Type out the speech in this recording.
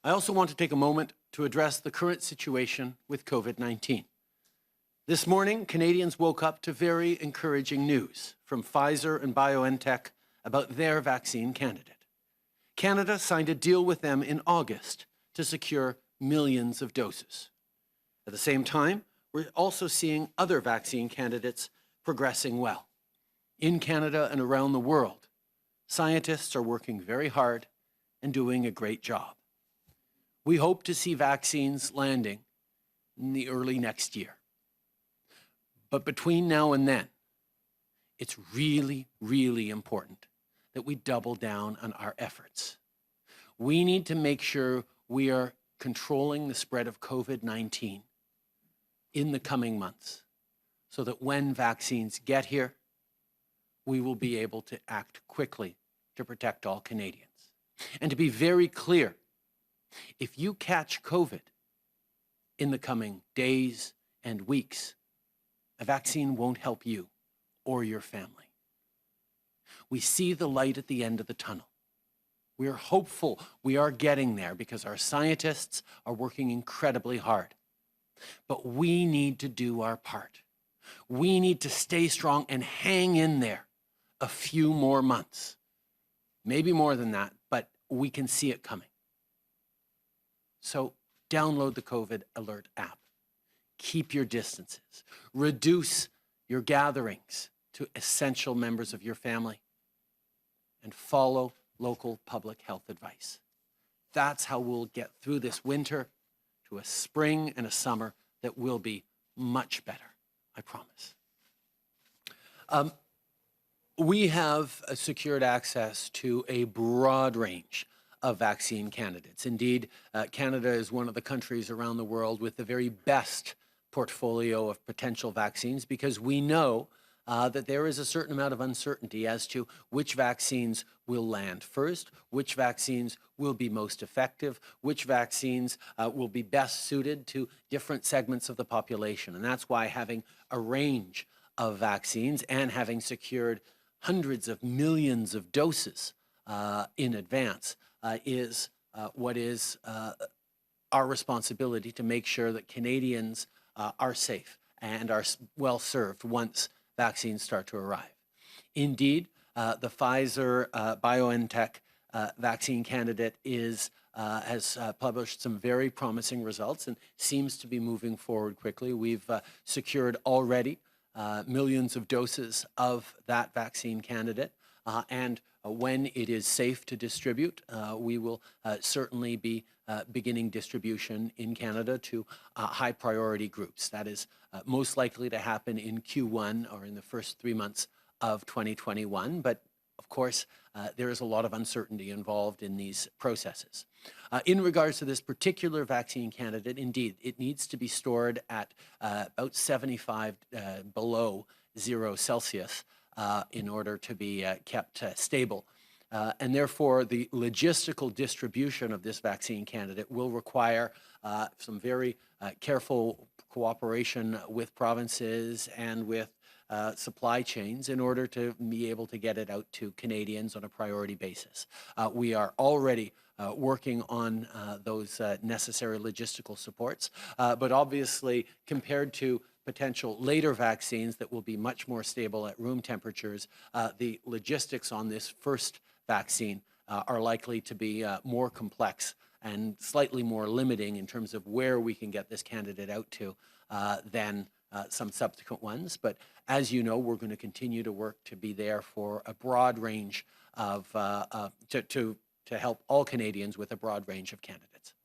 I also want to take a moment to address the current situation with COVID-19. This morning, Canadians woke up to very encouraging news from Pfizer and BioNTech about their vaccine candidate. Canada signed a deal with them in August to secure millions of doses. At the same time, we're also seeing other vaccine candidates progressing well. In Canada and around the world, scientists are working very hard and doing a great job. We hope to see vaccines landing in the early next year. But between now and then, it's really, really important that we double down on our efforts. We need to make sure we are controlling the spread of COVID-19 in the coming months so that when vaccines get here, we will be able to act quickly to protect all Canadians. And to be very clear, if you catch COVID in the coming days and weeks, a vaccine won't help you or your family. We see the light at the end of the tunnel. We are hopeful we are getting there because our scientists are working incredibly hard. But we need to do our part. We need to stay strong and hang in there a few more months. Maybe more than that, but we can see it coming. So download the COVID Alert app. Keep your distances. Reduce your gatherings to essential members of your family. And follow local public health advice. That's how we'll get through this winter to a spring and a summer that will be much better, I promise. We have secured access to a broad range of vaccine candidates. Indeed, Canada is one of the countries around the world with the very best portfolio of potential vaccines because we know that there is a certain amount of uncertainty as to which vaccines will land first, which vaccines will be most effective, which vaccines will be best suited to different segments of the population. And that's why having a range of vaccines and having secured hundreds of millions of doses in advance is what is our responsibility to make sure that Canadians are safe and are well served once vaccines start to arrive. Indeed, the Pfizer BioNTech vaccine candidate has published some very promising results and seems to be moving forward quickly. We've secured already millions of doses of that vaccine candidate, and when it is safe to distribute, we will certainly be beginning distribution in Canada to high priority groups. That is most likely to happen in Q1 or in the first 3 months of 2021, but of course, there is a lot of uncertainty involved in these processes. In regards to this particular vaccine candidate, indeed, it needs to be stored at about 75 below 0 Celsius in order to be kept stable. And therefore, the logistical distribution of this vaccine candidate will require some very careful cooperation with provinces and with supply chains in order to be able to get it out to Canadians on a priority basis. We are already working on those necessary logistical supports, but obviously compared to potential later vaccines that will be much more stable at room temperatures, the logistics on this first vaccine are likely to be more complex and slightly more limiting in terms of where we can get this candidate out to than some subsequent ones. But as you know, we're going to continue to work to be there for a broad range of, to help all Canadians with a broad range of candidates.